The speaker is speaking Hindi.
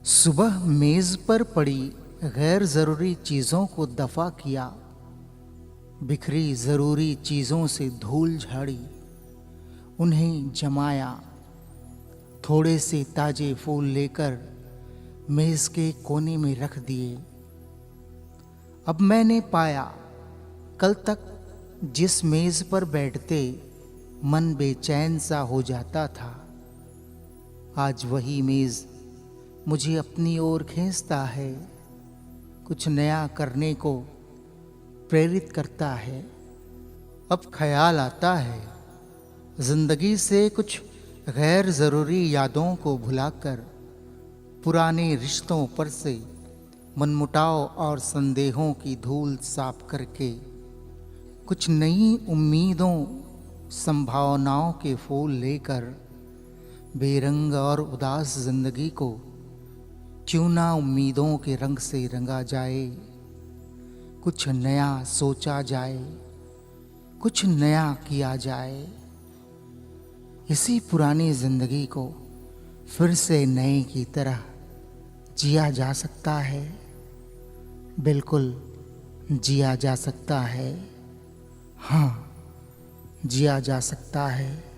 सुबह मेज पर पड़ी गैर ज़रूरी चीज़ों को दफ़ा किया, बिखरी ज़रूरी चीज़ों से धूल झाड़ी, उन्हें जमाया। थोड़े से ताजे फूल लेकर मेज़ के कोने में रख दिए। अब मैंने पाया, कल तक जिस मेज़ पर बैठते मन बेचैन सा हो जाता था, आज वही मेज़ मुझे अपनी ओर खींचता है, कुछ नया करने को प्रेरित करता है। अब ख्याल आता है, जिंदगी से कुछ गैर ज़रूरी यादों को भुलाकर पुराने रिश्तों पर से मनमुटाव और संदेहों की धूल साफ करके कुछ नई उम्मीदों संभावनाओं के फूल लेकर बेरंग और उदास जिंदगी को क्यों ना उम्मीदों के रंग से रंगा जाए। कुछ नया सोचा जाए, कुछ नया किया जाए। इसी पुरानी जिंदगी को फिर से नए की तरह जिया जा सकता है, बिल्कुल जिया जा सकता है। हाँ, जिया जा सकता है।